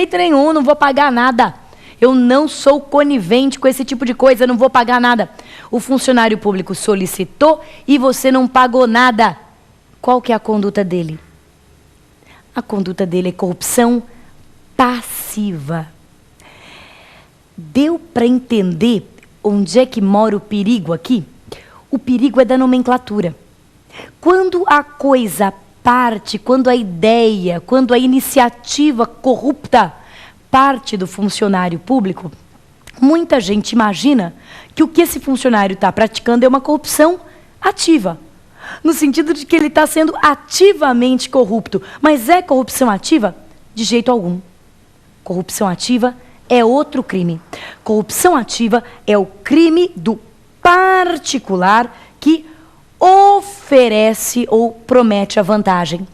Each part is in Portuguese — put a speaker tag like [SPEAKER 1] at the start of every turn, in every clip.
[SPEAKER 1] jeito nenhum, não vou pagar nada. Eu não sou conivente com esse tipo de coisa, não vou pagar nada. O funcionário público solicitou e você não pagou nada. Qual que é a conduta dele? A conduta dele é corrupção passiva. Deu para entender onde é que mora o perigo aqui? O perigo é da nomenclatura. Quando a coisa parte, quando a ideia, quando a iniciativa corrupta parte do funcionário público, muita gente imagina que o que esse funcionário está praticando é uma corrupção ativa. No sentido de que ele está sendo ativamente corrupto. Mas é corrupção ativa? De jeito algum. Corrupção ativa é outro crime. Corrupção ativa é o crime do particular que oferece ou promete a vantagem.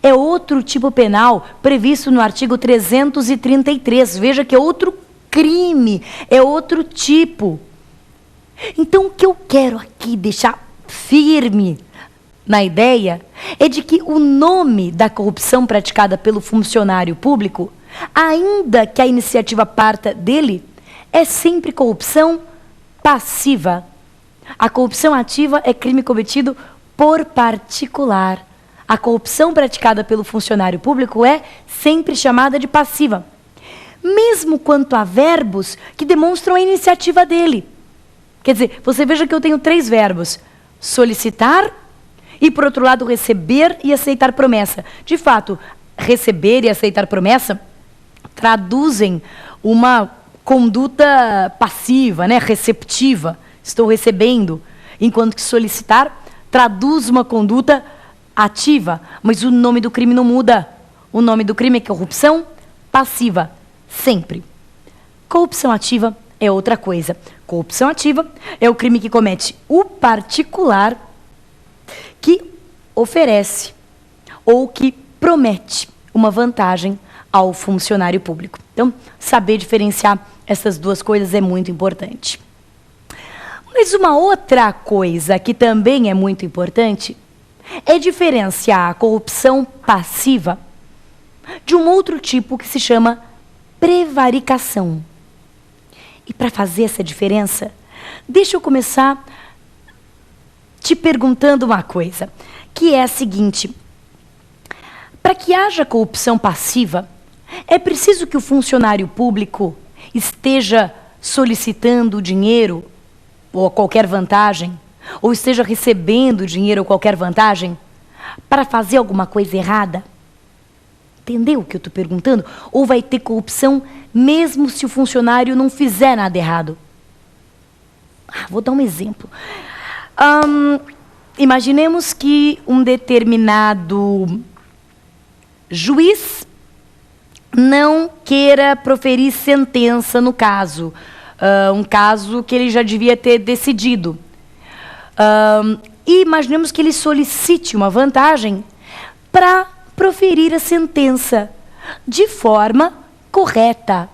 [SPEAKER 1] É outro tipo penal previsto no artigo 333. Veja que é outro crime, é outro tipo. Então, o que eu quero aqui deixar firme na ideia é de que o nome da corrupção praticada pelo funcionário público, ainda que a iniciativa parta dele, é sempre corrupção passiva. A corrupção ativa é crime cometido por particular. A corrupção praticada pelo funcionário público é sempre chamada de passiva, mesmo quanto a verbos que demonstram a iniciativa dele. Quer dizer, você veja que eu tenho 3 verbos: solicitar e, por outro lado, receber e aceitar promessa. De fato, receber e aceitar promessa traduzem uma conduta passiva, né? Receptiva. Estou recebendo. Enquanto que solicitar traduz uma conduta ativa. Mas o nome do crime não muda. O nome do crime é corrupção passiva. Sempre. Corrupção ativa é outra coisa. Corrupção ativa é o crime que comete o particular que oferece ou que promete uma vantagem ao funcionário público. Então, saber diferenciar essas duas coisas é muito importante. Mas uma outra coisa que também é muito importante é diferenciar a corrupção passiva de um outro tipo que se chama prevaricação. E para fazer essa diferença, deixa eu começar te perguntando uma coisa, que é a seguinte: para que haja corrupção passiva, é preciso que o funcionário público esteja solicitando dinheiro ou qualquer vantagem, ou esteja recebendo dinheiro ou qualquer vantagem para fazer alguma coisa errada? Entendeu o que eu estou perguntando? Ou vai ter corrupção mesmo se o funcionário não fizer nada errado? Vou dar um exemplo. Imaginemos que um determinado juiz não queira proferir sentença no caso. Um caso que ele já devia ter decidido. E imaginemos que ele solicite uma vantagem para proferir a sentença de forma correta.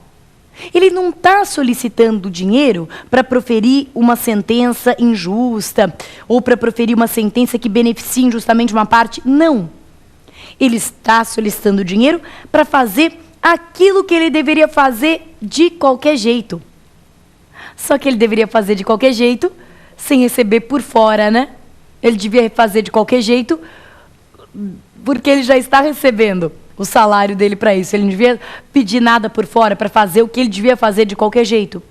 [SPEAKER 1] Ele não está solicitando dinheiro para proferir uma sentença injusta ou para proferir uma sentença que beneficie injustamente uma parte. Não. Ele está solicitando dinheiro para fazer aquilo que ele deveria fazer de qualquer jeito. Só que ele deveria fazer de qualquer jeito sem receber por fora, né? Ele devia fazer de qualquer jeito porque ele já está recebendo o salário dele para isso. Ele não devia pedir nada por fora para fazer o que ele devia fazer de qualquer jeito.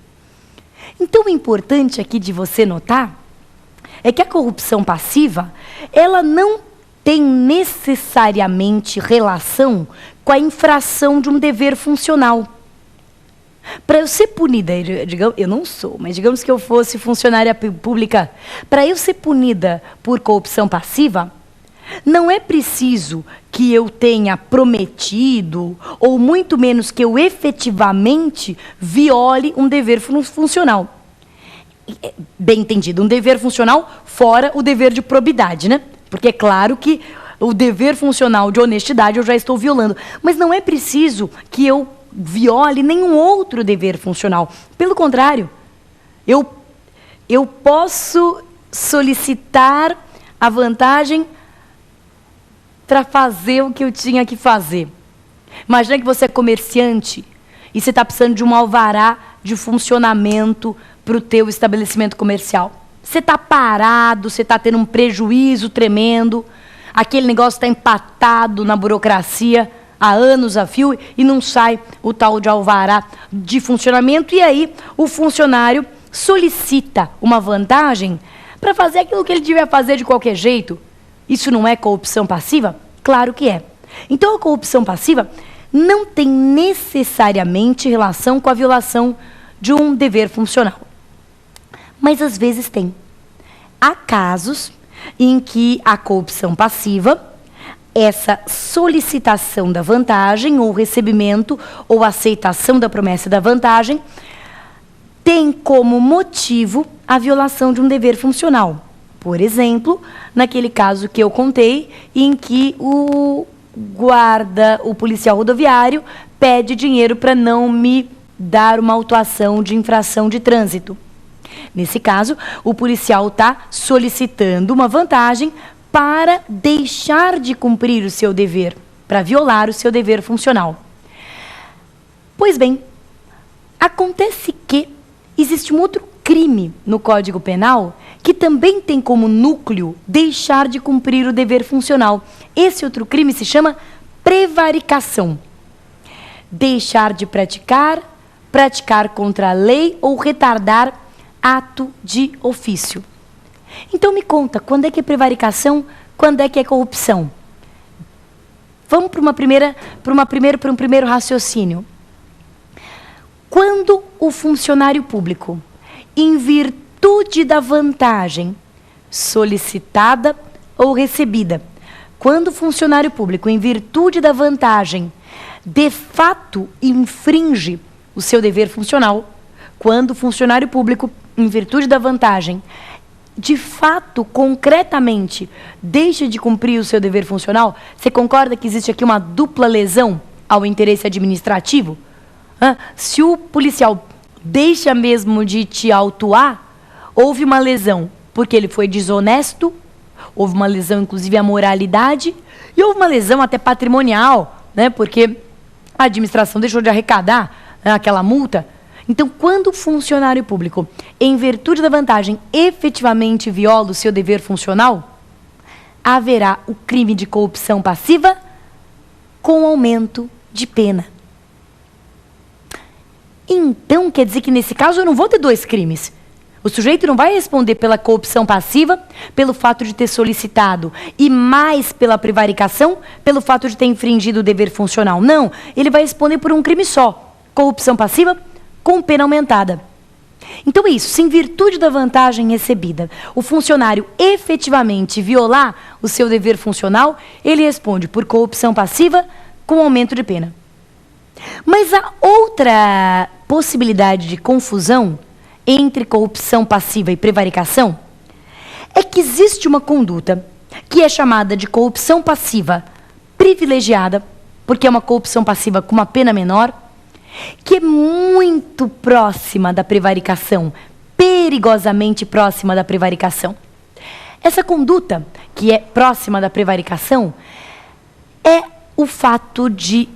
[SPEAKER 1] Então, o importante aqui de você notar é que a corrupção passiva, ela não tem necessariamente relação com a infração de um dever funcional. Para eu ser punida, digamos, eu não sou, mas digamos que eu fosse funcionária pública, para eu ser punida por corrupção passiva, não é preciso que eu tenha prometido, ou muito menos que eu efetivamente viole um dever funcional. Bem entendido, um dever funcional fora o dever de probidade, né? Porque é claro que o dever funcional de honestidade eu já estou violando. Mas não é preciso que eu viole nenhum outro dever funcional. Pelo contrário, eu posso solicitar a vantagem para fazer o que eu tinha que fazer. Imagina que você é comerciante e você está precisando de um alvará de funcionamento para o teu estabelecimento comercial. Você está parado, você está tendo um prejuízo tremendo, aquele negócio está empatado na burocracia há anos a fio e não sai o tal de alvará de funcionamento. E aí o funcionário solicita uma vantagem para fazer aquilo que ele devia fazer de qualquer jeito. Isso não é corrupção passiva? Claro que é. Então a corrupção passiva não tem necessariamente relação com a violação de um dever funcional. Mas às vezes tem. Há casos em que a corrupção passiva, essa solicitação da vantagem, ou recebimento, ou aceitação da promessa da vantagem, tem como motivo a violação de um dever funcional. Por exemplo, naquele caso que eu contei, em que o policial rodoviário pede dinheiro para não me dar uma autuação de infração de trânsito. Nesse caso, o policial está solicitando uma vantagem para deixar de cumprir o seu dever, para violar o seu dever funcional. Pois bem, acontece que existe um outro crime no Código Penal que também tem como núcleo deixar de cumprir o dever funcional. Esse outro crime se chama prevaricação. Deixar de praticar, praticar contra a lei ou retardar ato de ofício. Então me conta, quando é que é prevaricação, quando é que é corrupção? Vamos para um primeiro raciocínio. Quando o funcionário público, em virtude da vantagem solicitada ou recebida, quando o funcionário público, em virtude da vantagem, de fato infringe o seu dever funcional, quando o funcionário público, em virtude da vantagem, de fato, concretamente, deixa de cumprir o seu dever funcional, você concorda que existe aqui uma dupla lesão ao interesse administrativo? Se o policial deixa mesmo de te autuar, houve uma lesão porque ele foi desonesto, houve uma lesão inclusive à moralidade e houve uma lesão até patrimonial, né, porque a administração deixou de arrecadar, né, aquela multa. Então, quando o funcionário público, em virtude da vantagem, efetivamente viola o seu dever funcional, haverá o crime de corrupção passiva com aumento de pena. Então, quer dizer que nesse caso eu não vou ter dois crimes. O sujeito não vai responder pela corrupção passiva, pelo fato de ter solicitado, e mais pela prevaricação, pelo fato de ter infringido o dever funcional. Não, ele vai responder por um crime só, corrupção passiva com pena aumentada. Então é isso, se em virtude da vantagem recebida, o funcionário efetivamente violar o seu dever funcional, ele responde por corrupção passiva com aumento de pena. Mas a outra possibilidade de confusão entre corrupção passiva e prevaricação é que existe uma conduta que é chamada de corrupção passiva privilegiada, porque é uma corrupção passiva com uma pena menor, que é muito próxima da prevaricação, perigosamente próxima da prevaricação. Essa conduta, que é próxima da prevaricação, é o fato de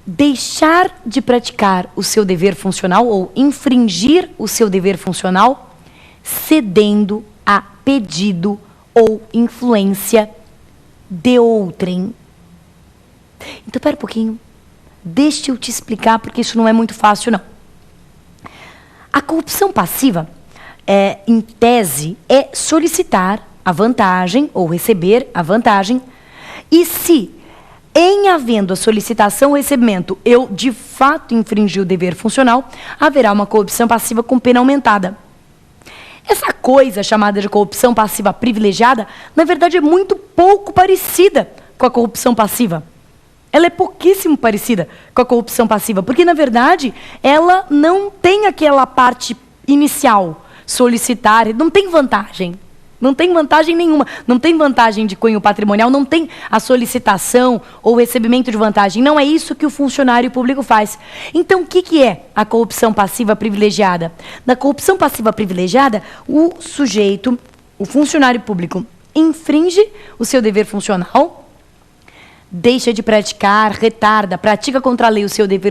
[SPEAKER 1] deixar de praticar o seu dever funcional ou infringir o seu dever funcional, cedendo a pedido ou influência de outrem. Então, espera um pouquinho. Deixa eu te explicar, porque isso não é muito fácil, não. A corrupção passiva, em tese, é solicitar a vantagem ou receber a vantagem, e se, em havendo a solicitação ou recebimento, eu de fato infringi o dever funcional, haverá uma corrupção passiva com pena aumentada. Essa coisa chamada de corrupção passiva privilegiada, na verdade, é muito pouco parecida com a corrupção passiva. Ela é pouquíssimo parecida com a corrupção passiva, porque, na verdade, ela não tem aquela parte inicial, solicitar, não tem vantagem. Não tem vantagem nenhuma. Não tem vantagem de cunho patrimonial, não tem a solicitação ou recebimento de vantagem. Não é isso que o funcionário público faz. Então, o que é a corrupção passiva privilegiada? Na corrupção passiva privilegiada, o sujeito, o funcionário público, infringe o seu dever funcional, deixa de praticar, retarda, pratica contra a lei o seu dever